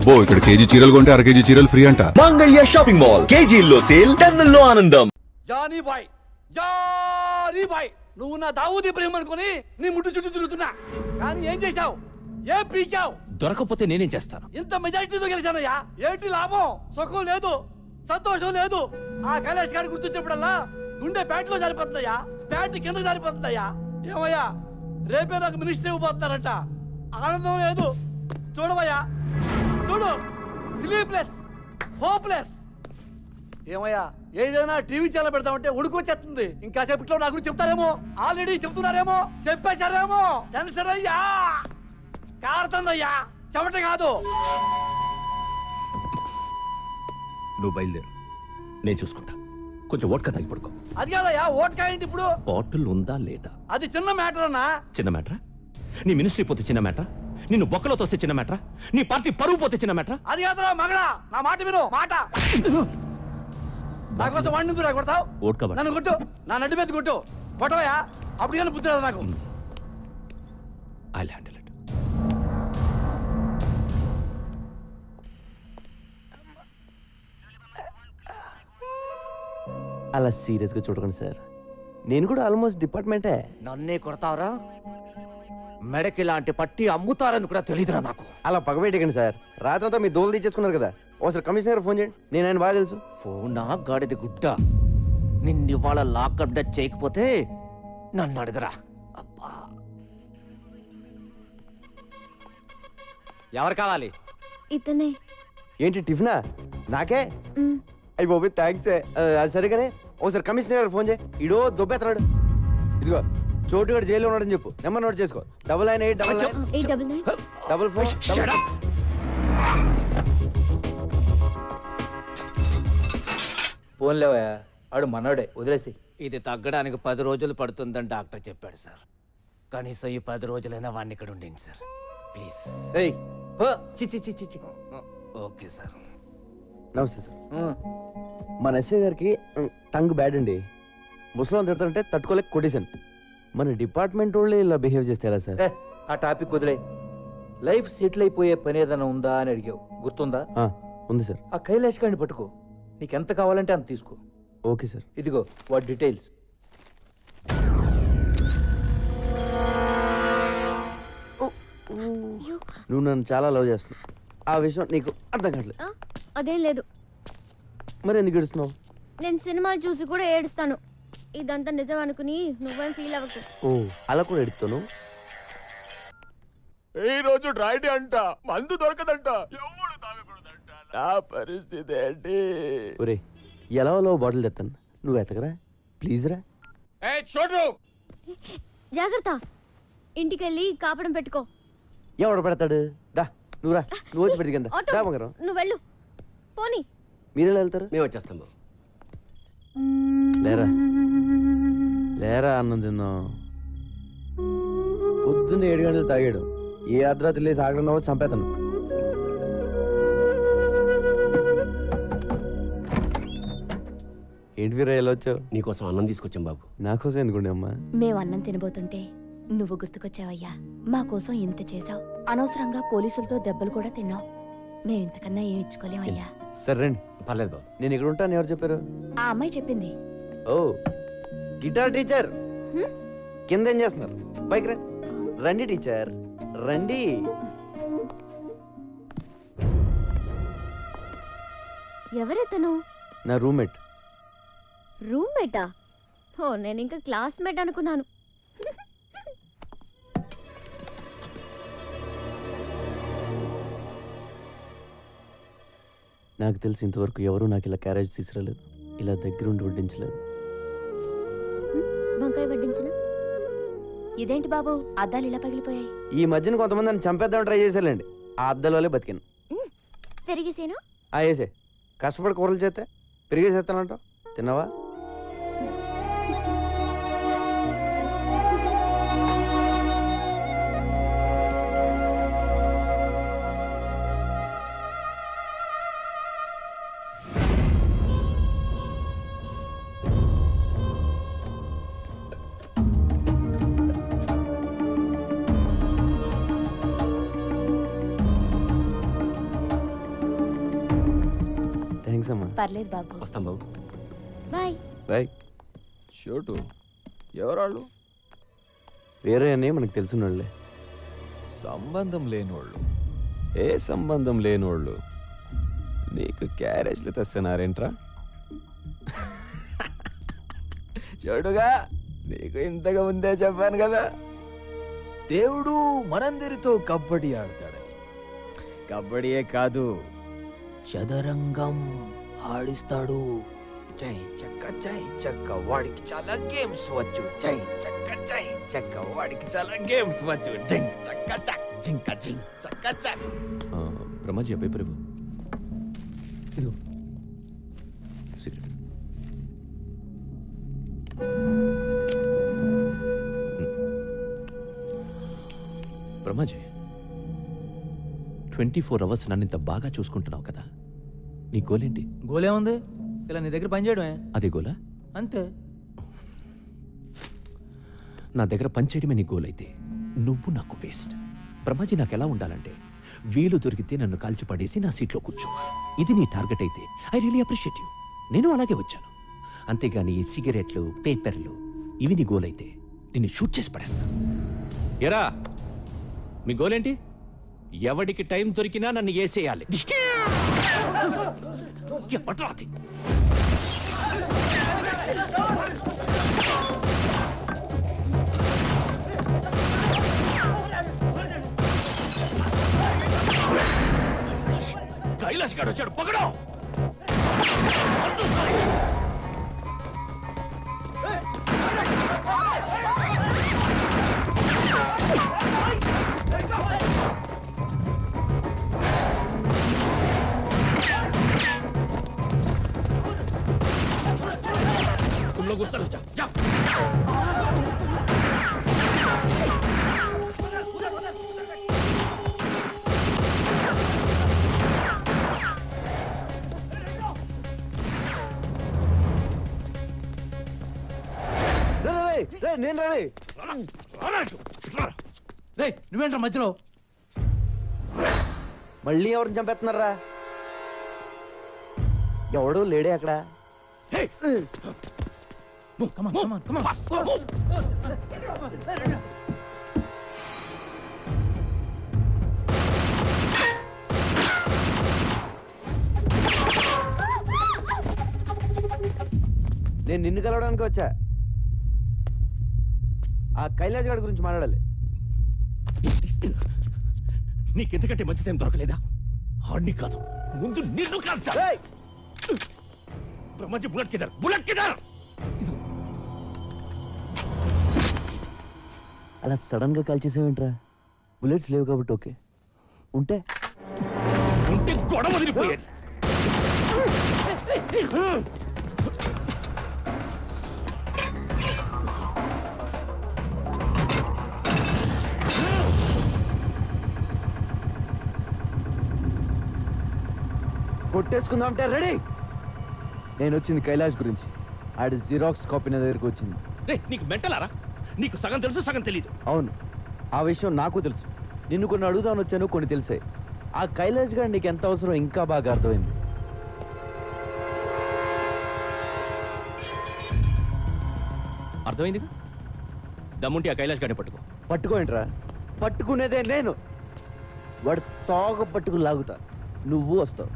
అబ్బో ఇక్కడ కేజీ చీరలు కొంటే అర కేజీ చీరలు ఫ్రీ అంట. మంగళ్య షాపింగ్ మాల్, కేజీల్లో సేల్, టన్నుల్లో ఆనందం. జానీ బాయ్, జానీ బాయ్, నువ్వు నా దావూద్ ఇబ్రహీం అనుకుని నీ ముట్టు చుట్టూ తిరుగుతున్నా, కానీ ఏం చేశావు? ఏం పీకావు? దొరకపోతే నేనేం చేస్తాను? ఇంత మెజారిటీతో గెలిచానయ్యా, ఏంటి లాభం? సుఖం లేదు, సంతోషం లేదు. ఆ కైలాష్ గారి గుర్తొచ్చినప్పుడల్లా గుండె ప్యాంట్లో జారిపోతుందయ్యా, ప్యాంట్ కింద జారిపోతుందయ్యా. ఏమయ్యా, రేపే నాకు మినిస్టర్ ఇవ్వబోతున్నారంట, ఆనందం లేదు. చూడవయ్యా, చూడు, స్లీప్లెస్, హోప్లెస్. ఏమయ్యా, ఏదైనా టీవీ ఛానల్ పెడతామంటే ఉడుకొచ్చేస్తుంది. ఇంకా సేపట్లో నా గురించి చెప్తారేమో, ఆల్రెడీ చెప్తున్నారేమో, చెప్పేశారేమో. టెన్షన్ అయ్యా, కారుతుందయ్యా, చెమట కాదు. నువ్వు బయలుదేరు, నేను చూసుకుంటా. కొంచెం ఓట్కా తాగి పడుకో. అది కాదయ్యా, ఓట్కా ఏంటి ఇప్పుడు? బాటిల్ ఉందా లేదా? అది చిన్న మ్యాటర్ అన్నా. చిన్న మ్యాటరా? నీ మినిస్ట్రీ పోతే చిన్న మ్యాటరా? నిన్ను బొక్కలో తోస్తే చిన్న మ్యాటరా? నీ పార్టీ పరువు పోతే చిన్న మ్యాటరా? అది కాదురా మగడా, నా మాట విను, మాట. నా కోసం వాడిని ఎందుకు కొడతావు? ఓట్కా పడు. నన్ను కొట్టు, నా నడ్డి మీద కొట్టు, కొట్టవయ్యా. అప్పుడు కానీ బుద్ధి రాదు నాకు. I'll handle it. అలా సీరియస్గా చూడకండి సార్, నేను కూడా ఆల్మోస్ట్ డిపార్ట్మెంటే. నన్నే కొడతావరా? మెడకి ఇలాంటి పట్టి అమ్ముతారని కూడా తెలియదురా నాకు. అలా పగబెట్టకండి సార్, రాత్రంతా మీ దోలు తీసేసుకున్నారు కదా. ఒకసారి కమిషనర్ ఫోన్ చేయండి, నేను ఆయన బాగా తెలుసు. ఫోనా గాడిది గుడ్డ, నిన్ను ఇవాళ లాకప్ డచ్ చేయకపోతే నన్ను అడగరా. అబ్బా, ఎవరు కావాలి? ఇతనే. ఏంటి టిఫినా? నాకే? అయ్యి బాబు థ్యాంక్స్. అది సరిగానే ఒకసారి కమిషనర్ గారు ఫోన్ చేయి, ఇడో దొబ్బెత్తనాడు. ఇదిగో చోటుగడ జైల్లో ఉన్నాడని చెప్పు, నెంబర్ నోట్ చేసుకో. 998944. ఫోన్లేవయ్యా, ఆడు మనోడే, వదిలేసి. ఇది తగ్గడానికి 10 రోజులు పడుతుందని డాక్టర్ చెప్పాడు సార్. కనీసం ఈ 10 రోజులైనా వాడిని ఇక్కడ ఉండండి సార్, ప్లీజ్. Okay sir. నమస్తే సార్. మన ఎస్ఐ గారికి టంగ్ బ్యాడ్ అండి, ముసలం తిడతారంటే తట్టుకోలేక కొట్టేశాను. మన డిపార్ట్మెంట్ వాళ్ళే ఇలా బిహేవ్ చేస్తే ఎలా సార్? ఆ టాపిక్ వదిలే. లైఫ్ సెటిల్ అయిపోయే పని ఏదైనా ఉందా అని అడిగావు, గుర్తుందా? ఉంది సార్. ఆ కైలాష్ గారిని పట్టుకో, నీకెంత కావాలంటే అంత తీసుకో. Okay sir. ఇదిగో వాటి డీటెయిల్స్. నువ్వు నన్ను చాలా లవ్ చేస్తున్నావు, ఆ విషయం నీకు అర్థం కావట్లేదు. అదేం లేదు, మరి ఎందుకు ఏడుస్తున్నావు? నేను సినిమాలు చూసి కూడా ఏడుస్తాను. ఇదంతా నిజం అనుకుని నువ్వేం ఫీల్ అవ్వకు. ఓ అలా కూడా ఎడుతాను. ఈ రోజు డ్రైడే అంట, మందు దొరకదంట, ఎవడు తాగకూడదంట. నా పరిస్థితి ఏంటి? ఒరే ఎలా బాటిల్ తెస్తాను, నువ్వు ఎతకరా ప్లీజ్ రా. చూడు, జాగ్రత్త, ఇంటికెళ్ళి కాపడం పెట్టుకో. ఎవడు పెడతాడు? దా నువ్వు రా, నువ్వు వచ్చి పెడితే కింద. ఆటో, దా మగరం, నువ్వు వెళ్ళు. పోనీ. మీరెలా వెళ్తారు? మేము వచ్చేస్తాము. లేరా లేరా, అన్నం తిందాం. పొద్దున్న 7 గంటలు తాగాడు, ఏ అర్ధరాత్రి లేసి ఆగడం చంపేతాను. ఏంటి వీరా ఎలా వచ్చావు? నీకోసం అన్నం తీసుకొచ్చాం బాబు. నా కోసం ఎందుకుండే అమ్మా? మేము అన్నం తినబోతుంటే నువ్వు గుర్తుకొచ్చావయ్యా. మా కోసం ఇంత చేసావు, అనవసరంగా పోలీసులతో దెబ్బలు కూడా తిన్నావు. మేము ఇంతకన్నా ఏమి ఇచ్చుకోలేమయ్యా. సరే రండి. పర్లేదు బాబు. నేను ఇక్కడ ఉంటాను, ఎవరు చెప్పారు? ఆ అమ్మాయి చెప్పింది. ఓ గిటార్ టీచర్, కింద ఏం చేస్తున్నారు? పైకి రండి. రండి టీచర్ రండి. ఎవరెతను? నా రూమ్మేట్. రూమ్మేటా? ఓ, నేను ఇంకా క్లాస్మేట్ అనుకున్నాను. నాకు తెలిసి ఇంతవరకు ఎవరు నాకు ఇలా క్యారేజ్ తీసుకురాలేదు, ఇలా దగ్గరుండి వడ్డించలేదు. వంకాయ వడ్డించిన. ఇదేంటి బాబు, అద్దాలు ఇలా పగిలిపోయాయి? ఈ మధ్యన కొంతమంది నన్ను చంపేద్దామని ట్రై చేశారండి, ఆ అద్దాల వల్లే బతికాను. పెరిగేసేను. వేసే కష్టపడి కూరలు చేస్తే పెరిగేసేస్తానంట. తిన్నావా? థ్యాంక్స్ అమ్మా. పర్లేదు బాబు. వస్తాం బాబు. బాయ్. బాయ్. చోటు ఎవరాళ్ళు? వేరే అనే మనకు తెలుసున్నాళ్ళే. సంబంధం లేనోళ్ళు. ఏ సంబంధం లేనోళ్ళు నీకు క్యారేజ్లు తెస్తున్నారేంట్రా? చోటుగా నీకు ఇంతగా ముందే చెప్పాను కదా, దేవుడు మనందరితో కబడ్డీ ఆడతాడని. కబడ్డీయే కాదు, చదరంగం ఆడిస్తాడు. చై చక్క వాడికి చాలా గేమ్స్ వచ్చు. చై చక్క వాడికి చాలా గేమ్స్ వచ్చు. బ్రహ్మాజీ ఆ పేపర్ ఇవ్వు. ఇదిగో సిగరెట్. బ్రహ్మాజీ 24 అవర్స్ నన్ను ఇంత బాగా చూసుకుంటున్నావు కదా, నీ గోలేంటి? గోలే ఉంది, ఇలా నీ దగ్గర పని చేయడమే. అదే గోలా? అంతే. నా దగ్గర పనిచేయడమే నీ గోల్ అయితే నువ్వు నాకు వేస్ట్. బ్రహ్మాజీ నాకు ఎలా ఉండాలంటే, వీలు దొరికితే నన్ను కాల్చి పడేసి నా సీట్లో కూర్చోవాలి. ఇది నీ టార్గెట్ అయితే ఐ రియలీ అప్రిషియేట్ యూ. నేను అలాగే వచ్చాను. అంతేగాని ఈ సిగరెట్లు, పేపర్లు ఇవి నీ గోల్ అయితే నిన్ను షూట్ చేసి పడేస్తాను. ఎరా, మీ గోల్ ఏంటి? ఎవడికి టైం దొరికినా నన్ను ఏసేయాలి. ఎవడ్రాది? కైలాష్ గారు వచ్చాడు, పగడం. तुम लोग उस तरफ जाओ. నేను రే. రే నువ్వేంట్రా మధ్యలో? మళ్ళీ ఎవరిని చంపేస్తున్నారా? ఎవడు లేడే అక్కడ. నేను నిన్ను కలవడానికి వచ్చా. ఆ కైలాష్ గారి గురించి మాట్లాడాలి. నీకెందుకంటే మంచి టైం దొరకలేదా? హార్డ్ని కాదు, ముందు నిన్ను కాల్చా. బ్రహ్మాజీ బుల్లెట్ కిదర్, బుల్లెట్ కిదర్. అలా సడన్ గా కాల్ చేసేవేంట్రా? బుల్లెట్స్ లేవు కాబట్టి ఓకే, ఉంటే గొడవ వదిలిపోయేది. కొట్టేసుకుందాం అంటే రెడీ. నేను వచ్చింది కైలాష్ గురించి. ఆడి జిరాక్స్ కాపీ నా దగ్గరికి వచ్చింది. నీకు మెంటలారా? నీకు సగం తెలుసు, సగం తెలీదు. అవును, ఆ విషయం నాకు తెలుసు. నిన్ను కొన్ని అడుగుదామని వచ్చాను, కొన్ని తెలిసాయి. ఆ కైలాష్ గారు నీకు ఎంత అవసరం ఇంకా బాగా అర్థమైంది. అర్థమైంది? దమ్ముంటే ఆ కైలాష్ గారిని పట్టుకో. పట్టుకోండిరా, పట్టుకునేదే నేను. వాడు తోక పట్టుకు లాగుతా, నువ్వు వస్తావు,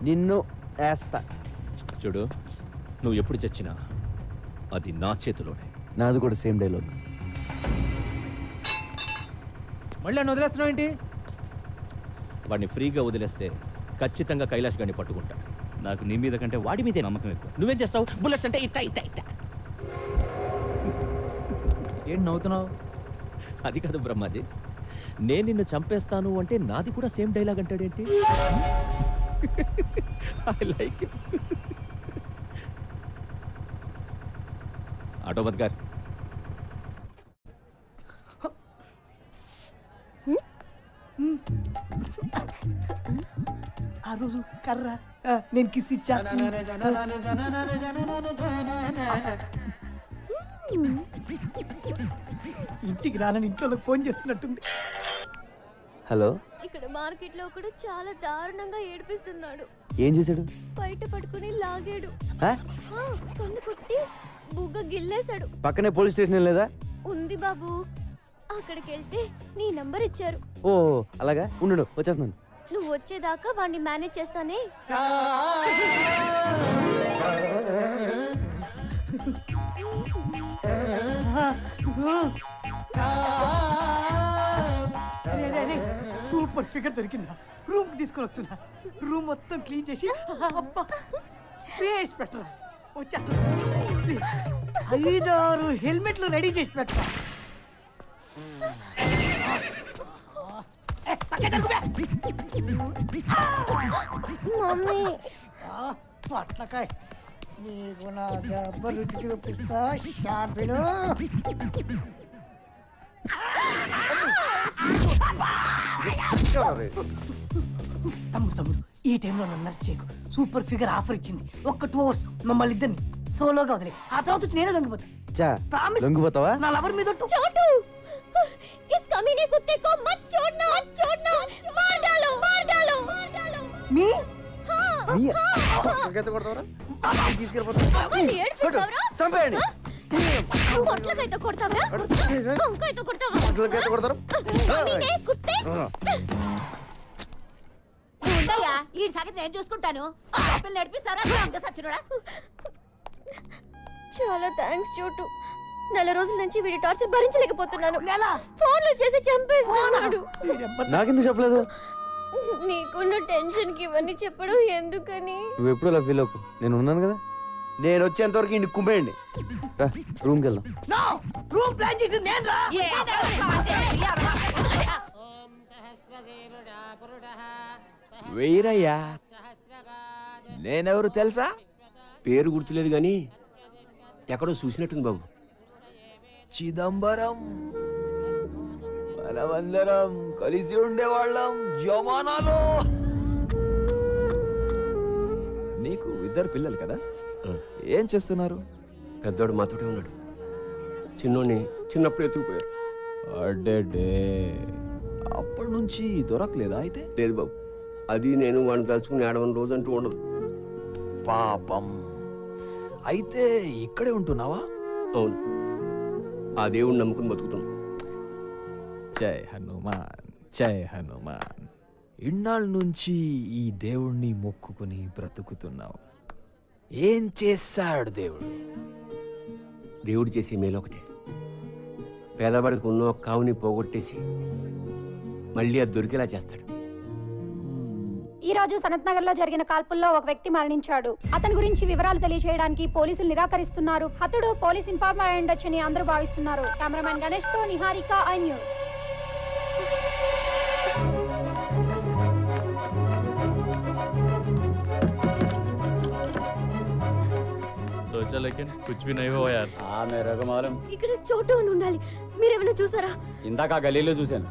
నిన్ను వేస్తా. చూడు, నువ్వు ఎప్పుడు చచ్చినా అది నా చేతిలోనే. నాది కూడా సేమ్ డైలాగ్. మళ్ళీ నన్ను వదిలేస్తున్నావు ఏంటి? వాడిని ఫ్రీగా వదిలేస్తే ఖచ్చితంగా కైలాష్ గారిని పట్టుకుంటా. నాకు నీ మీద కంటే వాడి మీదే నమ్మకం ఎక్కువ. నువ్వేం చేస్తావు? బుల్లెట్స్ అంటే ఇట్టా ఇట్టా ఇట్టా. ఏంటి నవ్వుతున్నావు? అది కాదు బ్రహ్మాజీ, నేను నిన్ను చంపేస్తాను అంటే నాది కూడా సేమ్ డైలాగ్ అంటాడేంటి? I like it. ఆటోమత్ గారు, ఆ రోజు కర్ర నేను కిస్ ఇచ్చా. ఇంటికి రానని ఇంట్లో ఫోన్ చేస్తున్నట్టుంది. హలో, ఇక్కడ మార్కెట్ లో ఒకడు చాలా దారుణంగా ఏడిపిస్తున్నాడు. ఏం చేశాడు? బయట పట్టుకుని లాగాడు. ఆ? కన్ను కొట్టి బుగ్గ గిల్లేశాడు. పక్కనే పోలీస్ స్టేషన్ లేదా? ఉంది బాబు. అక్కడికి వెళ్తే నీ నంబర్ ఇచ్చారు. ఓ అలాగా, ఉండు వచ్చేస్తున్నాను. నువ్వు వచ్చేదాకా వాడిని మేనేజ్ చేస్తానే. సూపర్ ఫిగర్ దొరికిందా? రూమ్ తీసుకొని వస్తున్నా. రూమ్ మొత్తం క్లీన్ చేసి అబ్బా స్పేస్ పెట్టరా. వచ్చేస్తా. 5-6 హెల్మెట్లు రెడీ చేసి పెట్టరా. మమ్మీ పట్లకాయ నీకు నా దెబ్బ రుచి చూపిస్తా. షాంపిలు తమ్ముడు ఈ టైంలో నన్ను నర్స్ చేయకు. సూపర్ ఫిగర్ ఆఫర్ ఇచ్చింది. ఒక్క 2 hours మమ్మల్ని ఇద్దరిని సోలోగా వదిలే. ఆ తర్వాత వచ్చి నేనే లొంగిపోతా. ప్రామిస్. లొంగిపోతావా? నా లవర్ మీద छोटू इस कमीने कुत्ते को मत छोड़ना, मत छोड़ना, मार डालो, मार डालो, मार डालो. మీ మళ్ళీ ఏడ్పిస్తావురా? చంపేయండి. పొట్లకైతే కొడతావరా? కొంకైతే కొడతావా? కమీనే కుత్తే. ఉండయ్యా ఈ సంగతి నేను చూసుకుంటాను. పిల్లలు నడిపిస్తారా సచ్చుడా? చాలా థ్యాంక్స్ చోటు. 4 రోజుల నుంచి వీడి టార్చర్ భరించలేకపోతున్నాను. నెల ఫోన్లు చేసి చంపేస్తున్నాడు. నాకెందుకు చెప్పలేదు? నీకున్న టెన్షన్ కి ఇవన్నీ చెప్పడం ఎందుకని? నువ్వు ఎప్పుడు అలా ఫీల్ అవ్వకు, నేను ఉన్నాను కదా. నేను వచ్చేంత వరకు ఇంటికి కుమ్మేయండి. రూమ్కి వెళ్దాం. నో రూమ్ ప్లాన్ చేసి నేను రా. వెయ్యరయ్యా. నేనెవరు తెలుసా? పేరు గుర్తులేదు గాని ఎక్కడో చూసినట్టుంది బాబు. చిదంబరం. మనమందరం కలిసి ఉండేవాళ్ళం జమానాలో. నీకు 2 పిల్లలు కదా? ఏం చేస్తున్నారు? పెద్దోడు మాతోటే ఉన్నాడు. చిన్నోడిని చిన్నప్పుడు ఎత్తుకుపోయారు. అడ్డే అప్పటి నుంచి దొరకలేదా అయితే? లేదు బాబు, అది నేను వాడిని తలుచుకుని ఏడవని రోజు అంటూ ఉండదు. పాపం. అయితే ఇక్కడే ఉంటున్నావా? అవును, ఆ దేవుడిని నమ్ముకుని బతుకుతున్నాం. జై హనుమాన్, జై హనుమాన్. ఇన్నాళ్ళ నుంచి ఈ దేవుణ్ణి మొక్కుకుని బ్రతుకుతున్నావు. ఏం చేశాడు దేవుడు? దేవుడు చేసే మేలు ఒకటే, పేదవాడికి ఉన్న ఒక కావుని పోగొట్టేసి మళ్ళీ అది దొరికేలా చేస్తాడు. ఈ రోజు సనత్ నగర్ లో జరిగిన కాల్పుల్లో ఒక వ్యక్తి మరణించాడు. అతని గురించి వివరాలు తెలియజేయడానికి పోలీసులు నిరాకరిస్తున్నారు. హతుడు పోలీస్ ఇన్ఫార్మర్ అయి ఉండొచ్చని అందరూ భావిస్తున్నారు. కెమెరామెన్ గణేష్ తో నిహారిక, ఐ న్యూస్. सोचा लेकिन कुछ भी नहीं हुआ यार. हाँ मेरे को मालूम. ఇక్కడ చోటు అని ఉండాలి. మీరేమైనా చూసారా? ఇందాక గలీలో చూశాను.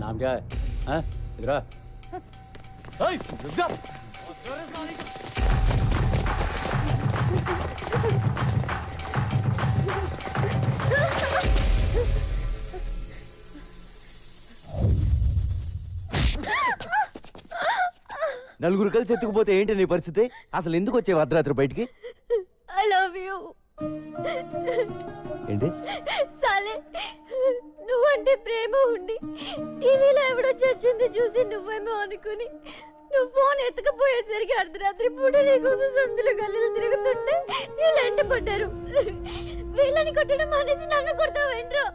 नाम क्या है? इधर आ. रुक जा. నలుగురు కలిసి ఎత్తుకుపోతే ఏంటి నీ పరిస్థితి? అసలు ఎందుకు వచ్చేవి అర్ధరాత్రి బయటికి? I love you. ఏంటి? సాలే, నువ్వంటే ప్రేమ ఉండి టీవీలో ఎవడో చచ్చింది చూసి నువ్వేమో అనుకుని నువ్వు ఫోన్ ఎత్తుకపోయేసరికి అర్ధరాత్రి పూట నీకోసం సందులు గల్లీలు తిరుగుతుంటే వీళ్ళంట పడ్డారు. వీళ్ళని కొట్టడం మానేసి నన్ను కొడతావేంట్రా?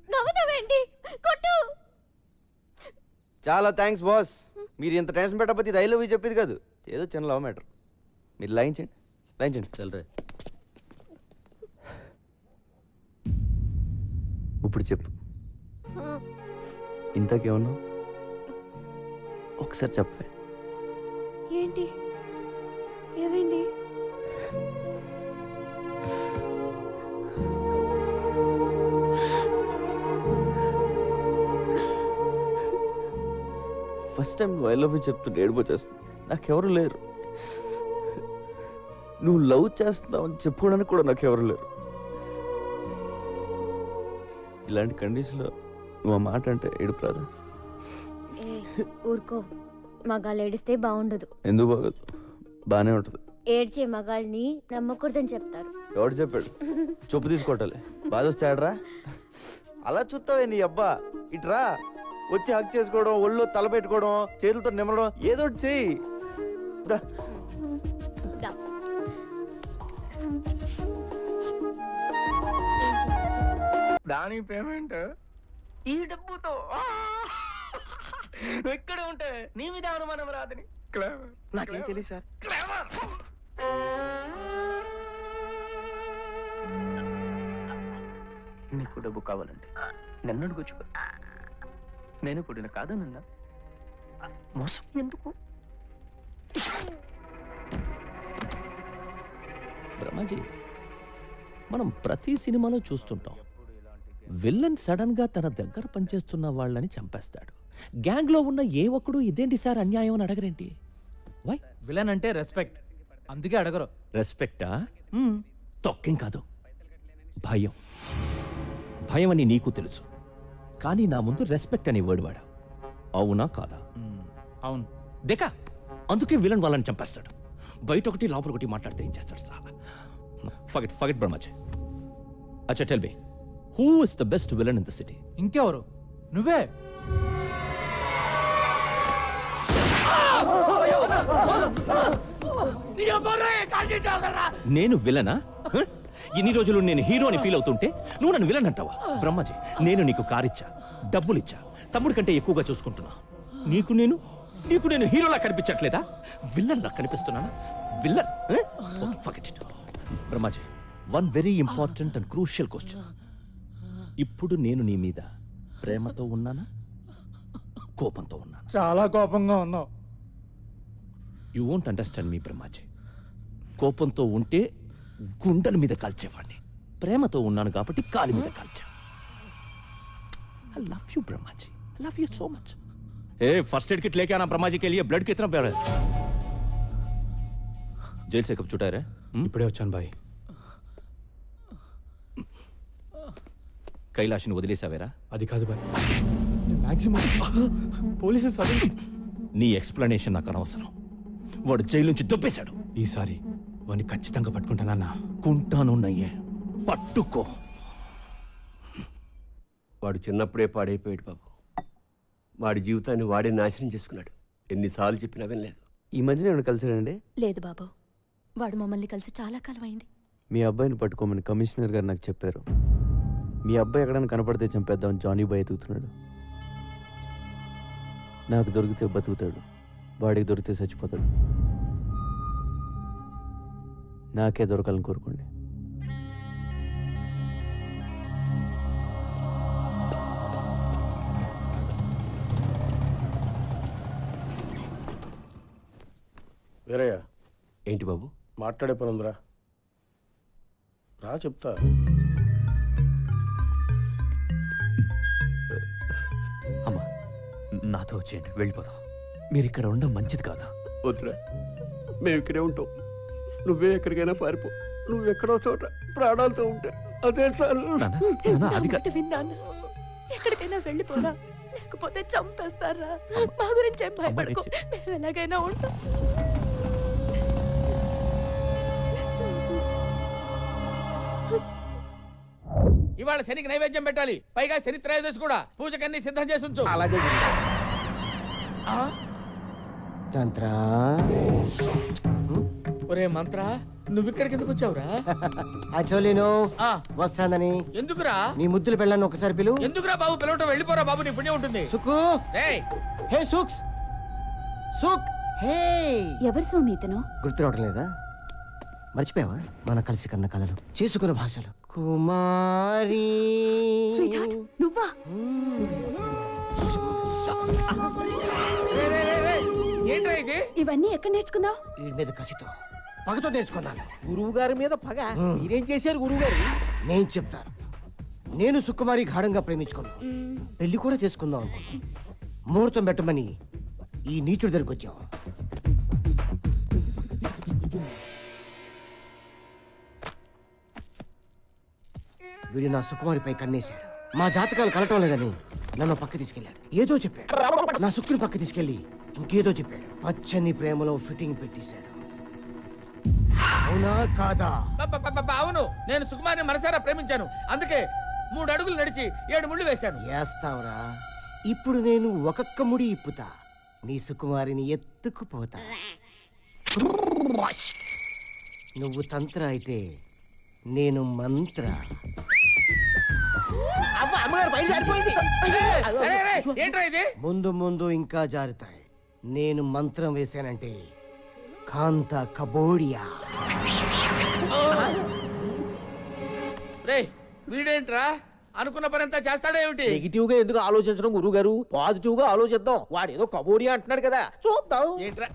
నవ్వుతావేంటి? కొట్టు. చాలా థ్యాంక్స్ బాస్. మీరు ఇంత టెన్షన్ పెట్టకపోతే ఇది ఐ లవ్ యూ చెప్పేది కాదు. ఏదో చిన్న లవ్ మ్యాటర్. మీరు లాయించండి, లాయించండి. చల్లరే. ఇప్పుడు చెప్పు, ఇంతకేమన్నా ఒకసారి చెప్పే. ఏంటి ఏమైంది? ఫస్ట్ టైం నువ్వు ఐ లవ్ యూ చెప్తుంటే ఏడిపోచేస్తుంది. నాకెవరు లేరు. నువ్వు లవ్ చేస్తున్నావు అని చెప్పుకోవడానికి కూడా నాకు ఎవరు లేరు. ఇలాంటి కండిషన్లో నువ్వు ఆ మాట అంటే ఏడుపు రాదా? ఊరుకో, మగాళ్ళు ఏడిస్తే బాగుండదు. ఎందుకు బాగోదు? బాగానే ఉంటుంది. ఏడ్చే మగాళ్ళని నమ్మకూడదని చెప్తారు. ఎవడు చెప్పాడు? చెప్పు తీసుకోవటాలి. బాధ వచ్చాడరా? అలా చూస్తావే నీ అబ్బా. ఇట్రా వచ్చి హక్ చేసుకోవడం, ఒళ్ళు తల పెట్టుకోవడం, చేతులతో నిమ్మడం, ఏదో ఒకటి చెయ్యి. దా. దా. దాని పేమెంట్ ఈ డబ్బుతో ఎక్కడ ఉంటే నీ మీద అనుమానం రాదని. నాకేం తెలియదు సార్. నీకు డబ్బు కావాలంటే నన్ను అడుగుచ్చుకో. నేను కూడా కాదనన్నా. మోసం ఎందుకు? బ్రహ్మాజీ, మనం ప్రతి సినిమాలో చూస్తుంటాం, విల్లన్ సడన్ గా తన దగ్గర పనిచేస్తున్న వాళ్ళని చంపేస్తాడు. గ్యాంగ్ లో ఉన్న ఏ ఒక్కడు ఇదేంటి సార్ అన్యాయం అని అడగరేంటి? వై? విలన్ అంటే రెస్పెక్ట్, అందుకే అడగరు. రెస్పెక్టా? తొక్కేం కాదు, భయం. భయం అని నీకు తెలుసు, కానీ నా ముందు రెస్పెక్ట్ అని వర్డ్ వాడా. అవునా కాదా? అవును. దేకా, అందుకే విలన్ వాళ్ళని చంపేస్తాడు. బయట ఒకటి లోపల ఒకటి మాట్లాడితే ఏం చేస్తాడు చాలా. ఫగెట్ బ్రహ్మాజీ. అచ్చా tell me, who is the best villain in the city? ఇంకెవరు? నువ్వే. నేను విలనా? ఇన్ని రోజులు నేను హీరో అని ఫీల్ అవుతుంటే నువ్వు నన్ను విలన్ అంటావా? బ్రహ్మాజీ, నేను నీకు కారిచ్చా, డబ్బులిచ్చా, తమ్ముడి కంటే ఎక్కువగా చూసుకుంటున్నా. నీకు నేను హీరోలా కనిపించట్లేదా? విల్లన్ లా కనిపిస్తున్నానా? Villain? Forget it. Brahmaji, one very important and crucial question. ఇప్పుడు నేను నీ మీద ప్రేమతో ఉన్నానా, కోపంతో ఉన్నానా? చాలా కోపంగా ఉన్నావు. యూ వోంట్ అండర్స్టాండ్ మీ బ్రహ్మాజీ. కోపంతో ఉంటే గుండెల మీద కాల్చేవాడిని. ప్రేమతో ఉన్నాను కాబట్టి కాలి మీద కాల్చా. I love you Brahmaji, I love you so much. ఏ फर्स्ट एड किट लेके आना ब्रह्मा जी के लिए. ब्लड कितना प्यारा है. जेल से कब छुटा है? ఇప్పుడే వచ్చాను బాయ్. కైలాష్ని వదిలేసావేరా? అది కాదు బాయ్, మాక్సిమం పోలీసు సడన్. నీ ఎక్స్ప్లెనేషన్ నాకు అనవసరం. వాడు జైలు నుంచి దొబ్బేశాడు. ఈసారి వాడిని ఖచ్చితంగా పట్టుకుంటానన్నా. కుంటాను నయ్యే, పట్టుకో. వాడు చిన్నప్పుడే పాడైపోయాడు బాబు. వాడి జీవితాన్ని వాడే నాశనం చేసుకున్నాడు. ఎన్నిసార్లు చెప్పినా వినలేదు. ఈ మధ్యన ఏమైనా కలిసాడండి? లేదు బాబు, వాడు మమ్మల్ని కలిసి చాలా కాలం అయింది. మీ అబ్బాయిని పట్టుకోమని కమిషనర్ గారు నాకు చెప్పారు. మీ అబ్బాయి ఎక్కడైనా కనపడితే చంపేద్దామని జానీ బాయ్ ఎదుగుతున్నాడు. నాకు దొరికితే బతుకుతాడు, వాడికి దొరికితే చచ్చిపోతాడు. నాకే దొరకాలని కోరుకోండి. వీరయ్య, ఏంటి బాబు? మాట్లాడే పని ఉందిరా, రా చెప్తా. అమ్మా, నాతో వచ్చేయండి, వెళ్ళిపోదాం. మీరు ఇక్కడ ఉండడం మంచిది కాదు. వద్దురా, మేము ఇక్కడే ఉంటాం. నువ్వే ఎక్కడికైనా పారిపో. నువ్వు ఎక్కడో చోట ప్రాణాలతో ఉంటే అదే చాలు. విన్నాను, ఎక్కడికైనా వెళ్ళిపోరా, లేకపోతే చంపేస్తారా. మా గురించి ఏం భయపడకు, మేము ఎలాగైనా ఉంటాం. ఇవాళ శనికి నైవేద్యం పెట్టాలి, పైగా శని త్రయోదశి కూడా. పూజకన్నీ సిద్ధం చేసి ఉంచు. అలాగే తంత్రా. ఒరే మంత్ర, నువ్వు ఇక్కడికి ఎందుకు వచ్చావురా? అచోలిను వస్తానని. ఎందుకురా? నీ ముద్దులు పెళ్ళాను ఒకసారి పిలు. ఎందుకురా బాబు పిలవటం? వెళ్ళిపోరా బాబు, నీ పుణ్యం ఉంటుంది. సుకు, హే సుక్స్, సుక్, హే. ఎవరు స్వామి ఇతను? గుర్తు రావడం లేదా? మర్చిపోయావా? మన కలిసి కన్న కథలు, చేసుకున్న భాషలు. కుమారి, నువ్వా? ఏంట్రా ఇది? ఇవన్నీ ఎక్కడ నేర్చుకున్నావు? వీడి మీద కసితో, పగతో నేర్చుకున్నాను. గురువు గారి మీద పగ? మీరేం చేశారు గురువు గారు? నేను చెప్తాను. నేను సుకుమారి గాఢంగా ప్రేమించుకున్నాను, పెళ్లి కూడా చేసుకుందాం అనుకున్నాను. ముహూర్తం పెట్టమని ఈ నీచుడి దగ్గరికి వచ్చావు. వీడు నా సుకుమారిపై కన్నేశాడు. మా జాతకాలు కలటం లేదని నన్ను పక్క తీసుకెళ్ళాడు. ఏదో చెప్పాడు. నా సుక్కుని పక్క తీసుకెళ్ళి ఇంకేదో చెప్పాడు. పచ్చని ప్రేమలో ఫిట్టింగ్ పెట్టేశాడు. అవునా కాదా? అవును, నేను సుకుమారిని మనసారా ప్రేమించాను. అందుకే 3 అడుగులు నడిచి 7 ముళ్ళు వేశాను. వేస్తావురా? ఇప్పుడు నేను ఒక్కొక్క ముడి ఇప్పుతా. నీ సుకుమారిని ఎత్తుకుపోతా. నువ్వు తంత్ర అయితే నేను మంత్ర. ఏంట్రా ఇది? ముందు ముందు ఇంకా జారుతాయి. నేను మంత్రం వేశానంటే కాంత కబోడియా. రేయ్, వీడేంట్రా అనుకున్న పని అంతా చేస్తాడా ఏమిటి? నెగిటివ్ గా ఎందుకు ఆలోచించడం గురువు గారు? పాజిటివ్ గా ఆలోచిద్దాం. వాడు ఏదో కబోడియా అంటున్నాడు కదా, చూద్దాం. ఏంట్రా